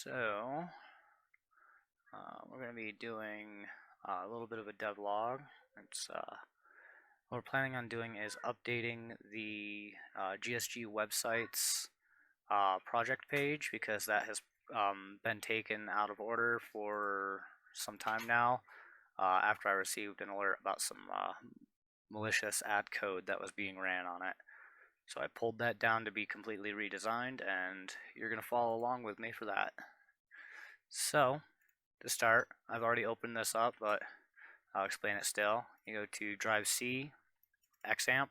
So, we're going to be doing a little bit of a devlog. What we're planning on doing is updating the GSG website's project page because that has been taken out of order for some time now after I received an alert about some malicious ad code that was being ran on it. So I pulled that down to be completely redesigned, and you're going to follow along with me for that. So, to start, I've already opened this up, but I'll explain it still. You go to Drive C, XAMPP.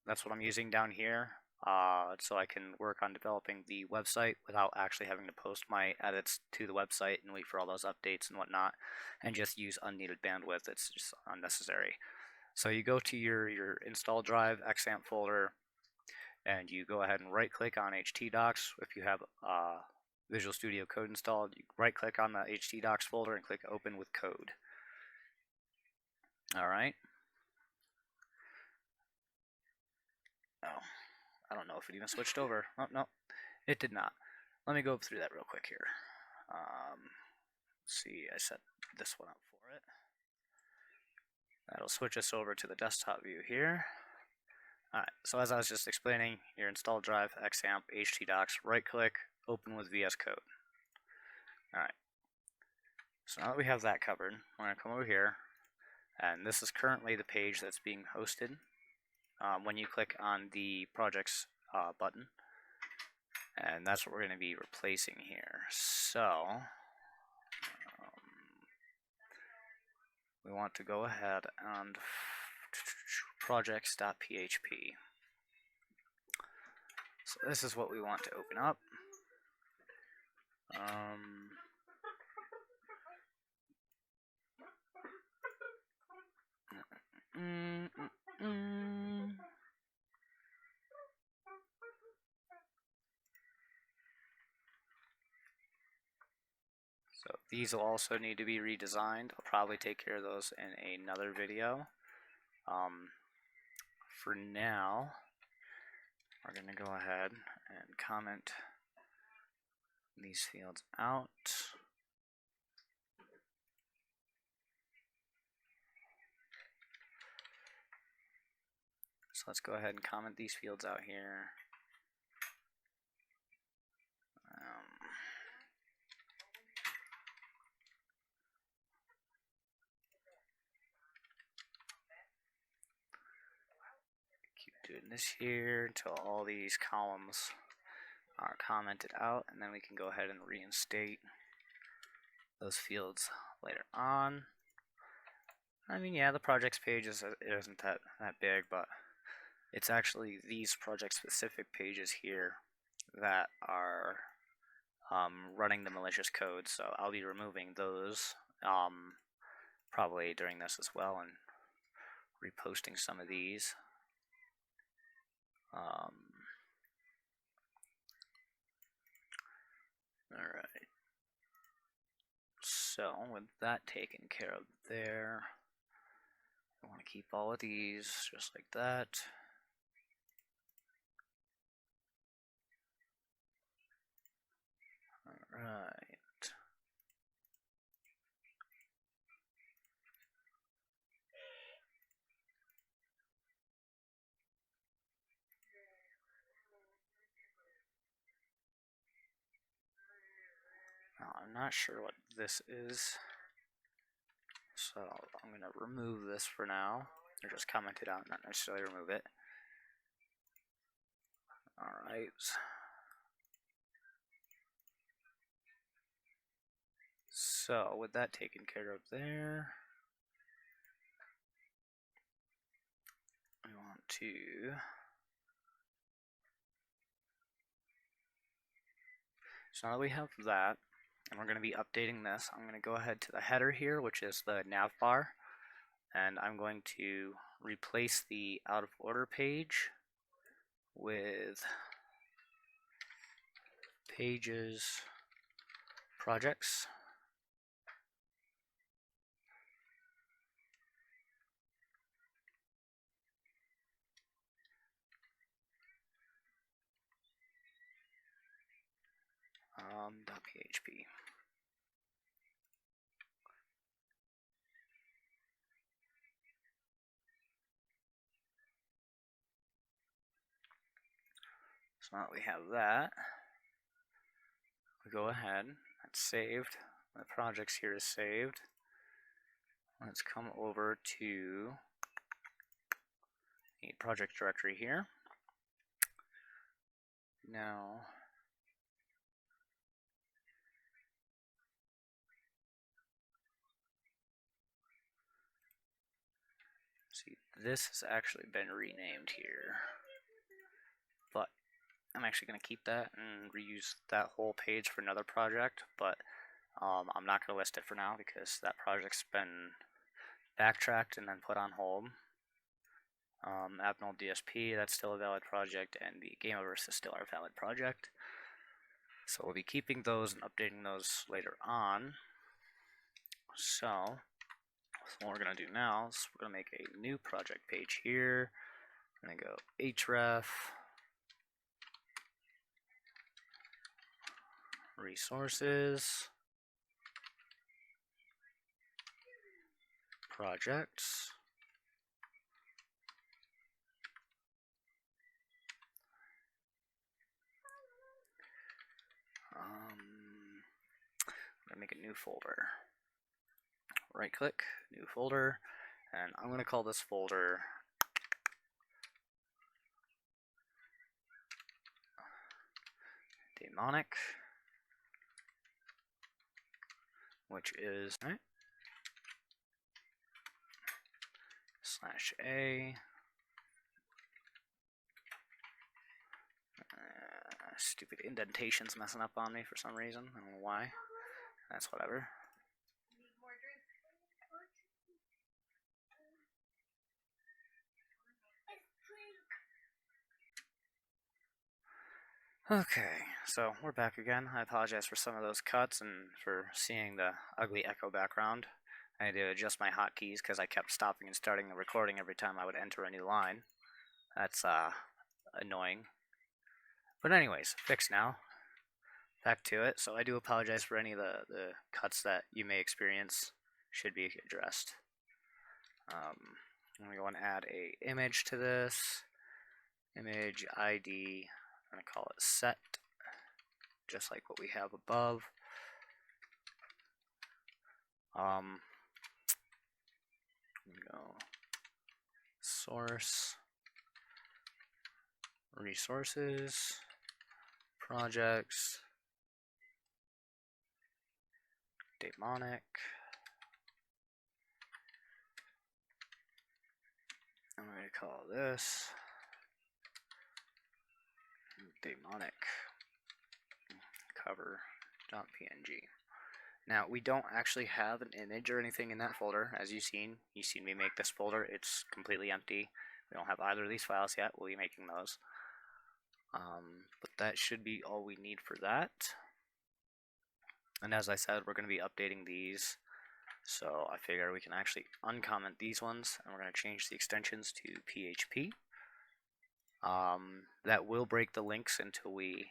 That's what I'm using down here, so I can work on developing the website without actually having to post my edits to the website and wait for all those updates and whatnot, and just use unneeded bandwidth. It's just unnecessary. So you go to your install drive XAMPP folder, and you go ahead and right click on htdocs. If you have Visual Studio Code installed, you right click on the htdocs folder and click open with code. Alright. Oh, I don't know if it even switched over. Oh, no, it did not. Let me go through that real quick here. Let's see, I set this one up for it. That'll switch us over to the desktop view here. Alright, so as I was just explaining, your install drive, XAMPP, htdocs, right click, open with VS Code. Alright, so now that we have that covered, we're going to come over here, and this is currently the page that's being hosted when you click on the projects button, and that's what we're going to be replacing here. So, we want to go ahead and projects.php. So this is what we want to open up. So these will also need to be redesigned. I'll probably take care of those in another video. For now, we're going to go ahead and comment these fields out. So let's go ahead and comment these fields out here. Keep doing this here until all these columns are commented out, and then we can go ahead and reinstate those fields later on. I mean, yeah, the projects page isn't that big, but it's actually these project-specific pages here that are running the malicious code, so I'll be removing those probably during this as well and reposting some of these. Alright, so with that taken care of there, I want to keep all of these just like that. Alright. Now, I'm not sure what this is, so I'm going to remove this for now, or just comment it out, not necessarily remove it. Alright. So, with that taken care of there, we want to so now that we have that, and we're going to be updating this, I'm going to go ahead to the header here, which is the nav bar, and I'm going to replace the out of order page with pages projects. .php. So now that we have that, we go ahead, that's saved, the projects here is saved. Let's come over to the project directory here. Now, see, this has actually been renamed here, but I'm actually going to keep that and reuse that whole page for another project, but I'm not going to list it for now because that project's been backtracked and then put on hold. Abnol DSP, that's still a valid project, and the Gameverse is still our valid project. So we'll be keeping those and updating those later on. So what we're going to do now is we're going to make a new project page here. I'm going to go href resources projects. I'm going to make a new folder. Right click, new folder, and I'm going to call this folder daemonic, which is right, /a stupid indentation's messing up on me for some reason. I don't know why. That's whatever. Okay, so we're back again. I apologize for some of those cuts and for seeing the ugly echo background. I had to adjust my hotkeys because I kept stopping and starting the recording every time I would enter a new line. That's annoying. But anyways, fixed now. Back to it. So I do apologize for any of the cuts that you may experience. Should be addressed. I'm going to go and add a image to this. Image ID. I'm going to call it set, just like what we have above. I'm going to go source, resources, projects, daemonic. I'm going to call this daemonic cover.png. Now, we don't actually have an image or anything in that folder, as you've seen. You've seen me make this folder. It's completely empty. We don't have either of these files yet. We'll be making those. But that should be all we need for that. And as I said, we're going to be updating these. So I figure we can actually uncomment these ones, and we're going to change the extensions to PHP. That will break the links until we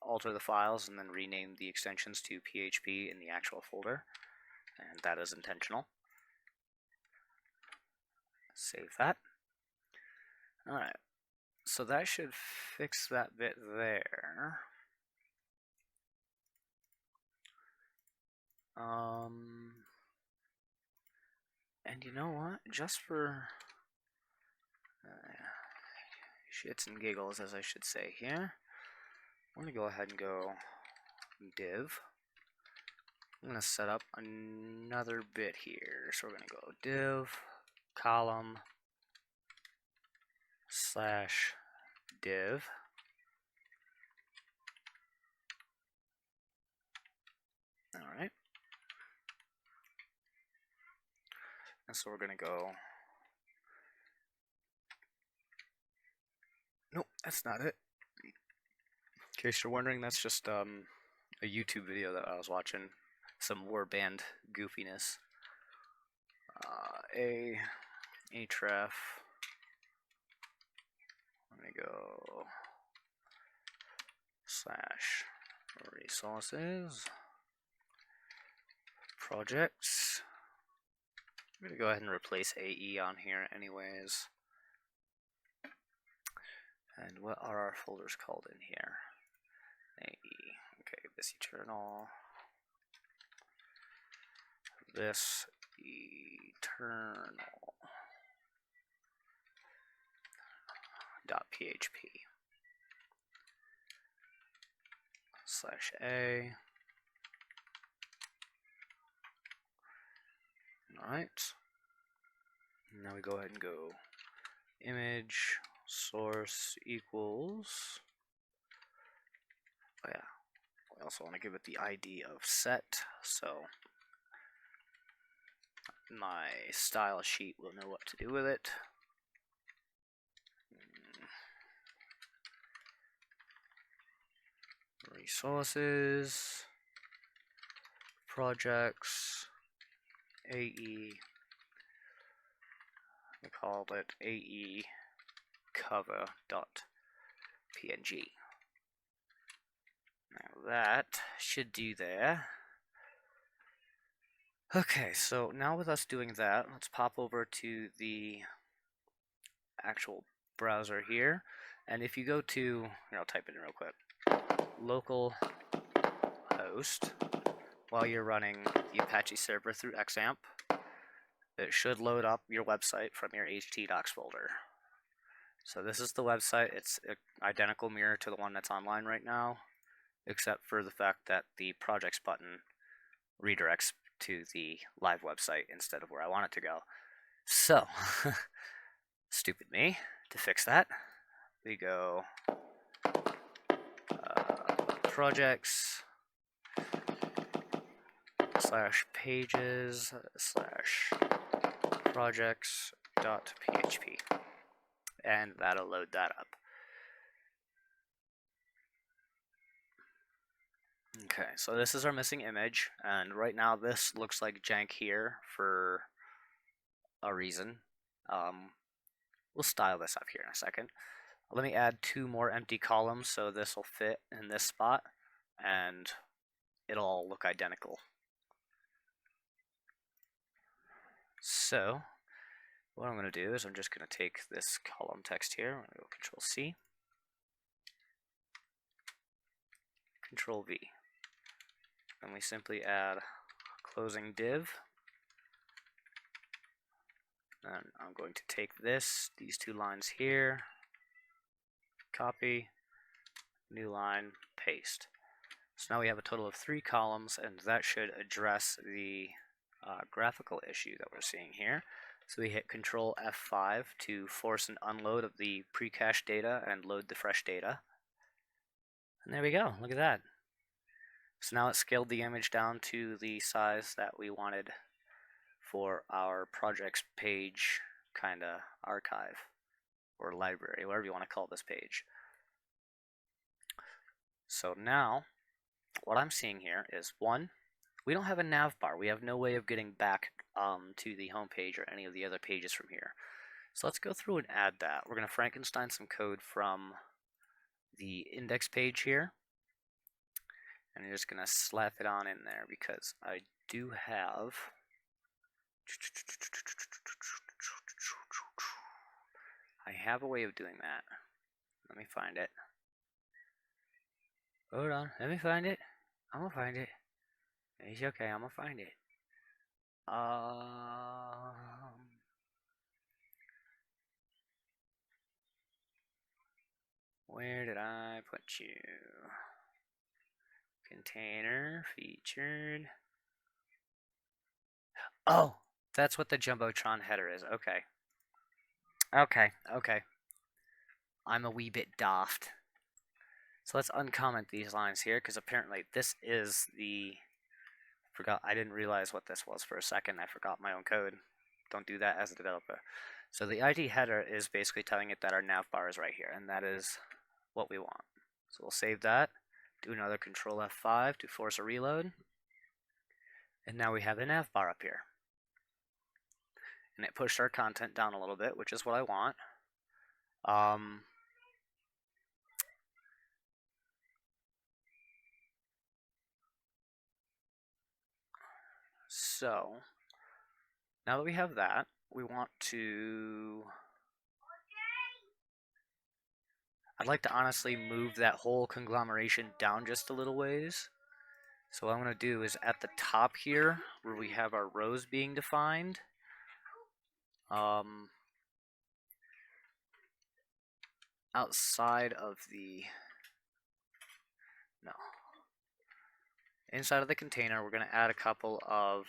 alter the files and then rename the extensions to PHP in the actual folder, and that is intentional. Save that. Alright, so that should fix that bit there. And you know what? Just for shits and giggles, as I should say here, I'm going to go ahead and go div. I'm going to set up another bit here. So we're going to go div column / div. Alright. And so we're going to go. Nope, that's not it. In case you're wondering, that's just a YouTube video that I was watching. Some warband goofiness. Href. I'm going to go / resources, projects. I'm going to go ahead and replace AE on here anyways. And what are our folders called in here? AE. Okay, this eternal. This eternal. .php /a. Alright. Now we go ahead and go image source equals. Oh yeah. I also want to give it the ID of set, so my style sheet will know what to do with it. Resources, projects, AE. We called it AE cover.png. Now that should do there. Okay, so now with us doing that, let's pop over to the actual browser here. And if you go to, here, I'll type it in real quick, local host, while you're running the Apache server through XAMPP, it should load up your website from your htdocs folder. So this is the website. It's an identical mirror to the one that's online right now, except for the fact that the projects button redirects to the live website instead of where I want it to go. So, stupid me. To fix that, we go projects /pages /projects.php, and that'll load that up. Okay, so this is our missing image, and right now this looks like jank here for a reason. We'll style this up here in a second. Let me add 2 more empty columns so this will fit in this spot, and it'll all look identical. So what I'm going to do is I'm just going to take this column text here. I'm going to go Control C, Control V, and we simply add closing div. And I'm going to take these 2 lines here, copy, new line, paste. So now we have a total of 3 columns, and that should address the graphical issue that we're seeing here. So we hit Control F5 to force an unload of the pre-cached data and load the fresh data. And there we go, look at that. So now it scaled the image down to the size that we wanted for our projects page kind of archive or library, whatever you want to call this page. So now what I'm seeing here is, 1, we don't have a nav bar. We have no way of getting back to the home page or any of the other pages from here. So let's go through and add that. We're going to Frankenstein some code from the index page here, and I'm just going to slap it on in there because I do have a way of doing that. Let me find it. Hold on, let me find it. I'm gonna find it. It's okay, I'm gonna find it. Where did I put you? Container featured. Oh, that's what the Jumbotron header is. Okay. Okay. I'm a wee bit daft. So let's uncomment these lines here, because apparently this is the... I didn't realize what this was for a second. I forgot my own code. Don't do that as a developer. So the ID header is basically telling it that our nav bar is right here, and that is what we want. So we'll save that, do another Control F5 to force a reload, and now we have a nav bar up here. And it pushed our content down a little bit, which is what I want. So now that we have that, we want to... I'd like to honestly move that whole conglomeration down just a little ways. So what I'm going to do is at the top here, where we have our rows being defined, outside of the... No. Inside of the container, we're going to add a couple of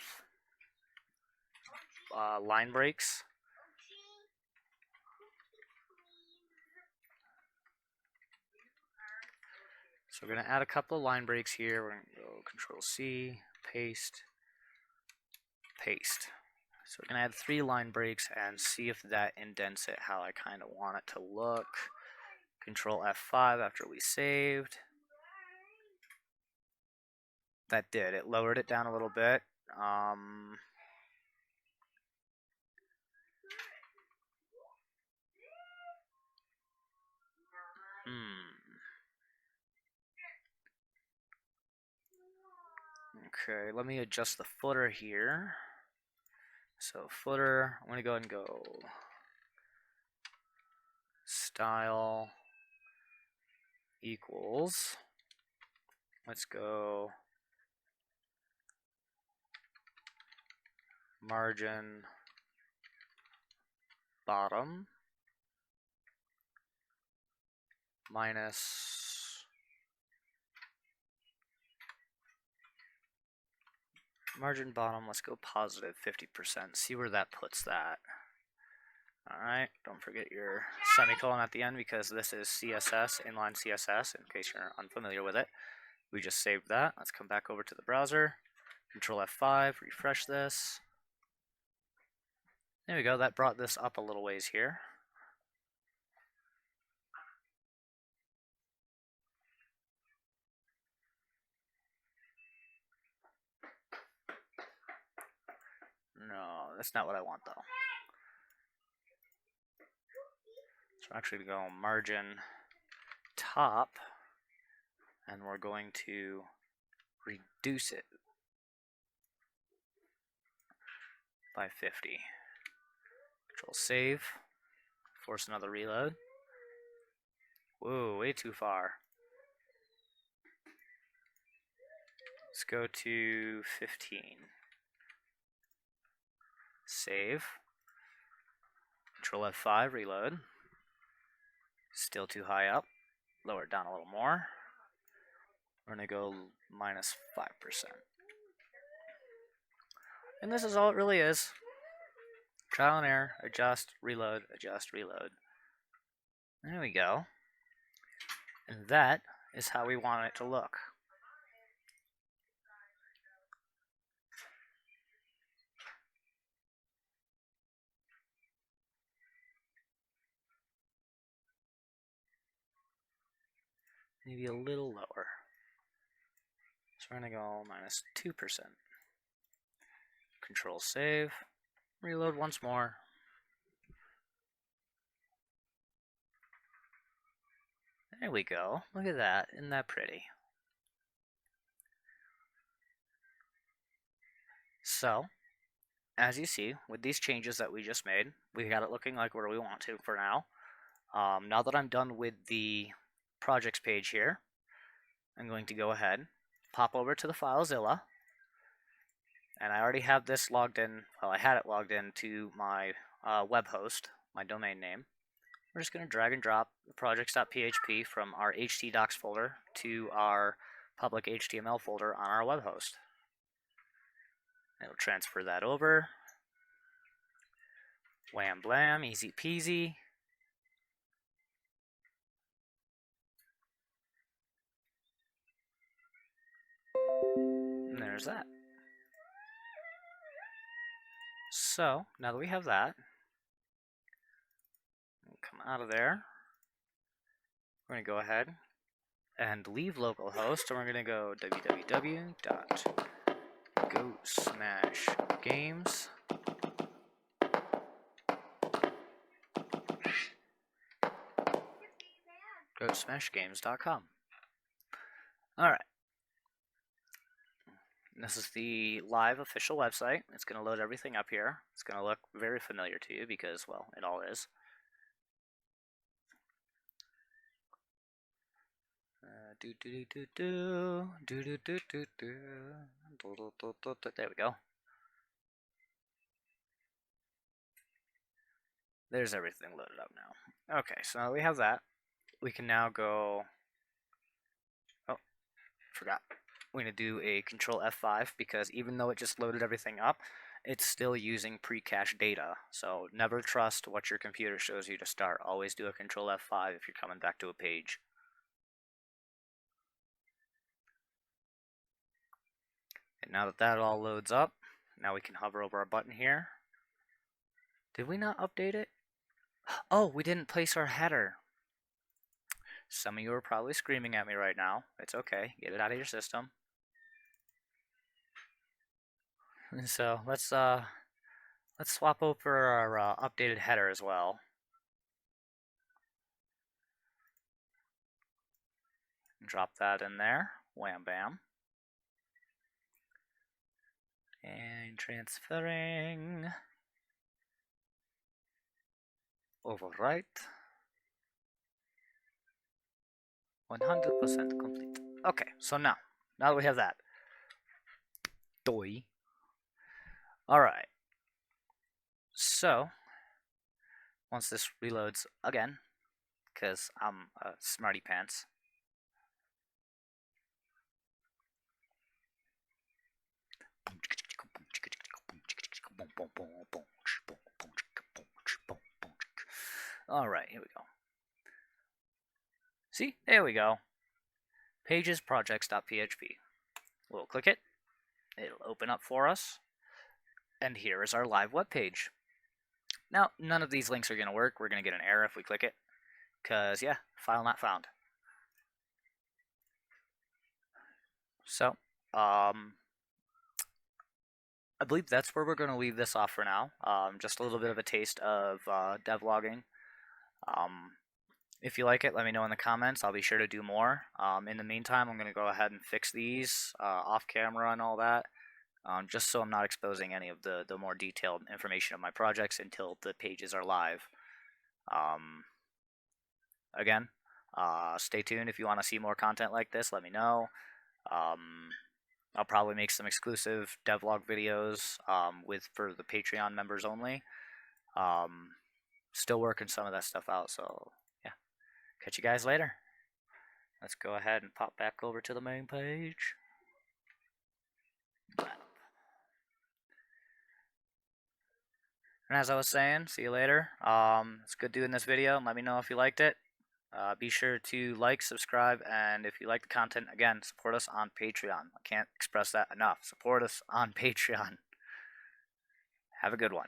line breaks. So we're going to add a couple of line breaks here. We're going to go Control-C, paste, paste. So we're going to add 3 line breaks and see if that indents it how I kind of want it to look. Control F5 after we saved. That did. It lowered it down a little bit. Okay, let me adjust the footer here. So footer, I'm going to go ahead and go style equals. Let's go margin bottom minus margin bottom, let's go positive 50%. See where that puts that. Alright, don't forget your semicolon at the end because this is CSS, inline CSS, in case you're unfamiliar with it. We just saved that. Let's come back over to the browser. Control F5, refresh this. There we go, that brought this up a little ways here. No, that's not what I want though. So we're actually going to go margin top, and we're going to reduce it by 50. Control save, force another reload. Whoa, way too far. Let's go to 15. Save. Control F5, reload. Still too high up. Lower it down a little more. We're going to go minus 5%. And this is all it really is. Trial and error, adjust, reload, adjust, reload. There we go. And that is how we want it to look. Maybe a little lower. So we're going to go minus 2%. Control save, reload once more. There we go. Look at that. Isn't that pretty? So, as you see, with these changes that we just made, we got it looking like where we want to for now. Now that I'm done with the projects page here, I'm going to go ahead, pop over to the FileZilla, and I already have this logged in, well, I had it logged in to my web host, my domain name. We're just going to drag and drop the projects.php from our htdocs folder to our public HTML folder on our web host. It'll transfer that over. Wham blam, easy peasy. And there's that. So, now that we have that, come out of there. We're going to go ahead and leave localhost, and we're going to go www.gosmashgames.com. Alright. This is the live official website. It's going to load everything up here. It's going to look very familiar to you because, well, it all is. There we go. There's everything loaded up now. Okay, so now we have that. We can now go. Oh, forgot. We're going to do a Control F5 because even though it just loaded everything up, it's still using pre-cached data. So never trust what your computer shows you to start. Always do a Control F5 if you're coming back to a page. And now that that all loads up, now we can hover over our button here. Did we not update it? Oh, we didn't place our header. Some of you are probably screaming at me right now. It's okay. Get it out of your system. So let's swap over our updated header as well. Drop that in there. Wham bam. And transferring. Overwrite. 100% complete. Okay, so now that we have that. Doi. Alright. So, once this reloads again, because I'm a smarty pants. Alright, here we go. See, there we go. Pagesprojects.php. We'll click it. It'll open up for us. And here is our live web page. Now, none of these links are going to work. We're going to get an error if we click it. Because, yeah, file not found. So, I believe that's where we're going to leave this off for now. Just a little bit of a taste of devlogging. If you like it, let me know in the comments. I'll be sure to do more. In the meantime, I'm going to go ahead and fix these off camera and all that, just so I'm not exposing any of the more detailed information of my projects until the pages are live. Again, stay tuned if you want to see more content like this. Let me know. I'll probably make some exclusive devlog videos for the Patreon members only. Still working some of that stuff out, so yeah. Catch you guys later. Let's go ahead and pop back over to the main page. And as I was saying, see you later. It's good doing this video. Let me know if you liked it. Be sure to like, subscribe, and if you like the content, again, support us on Patreon. I can't express that enough. Support us on Patreon. Have a good one.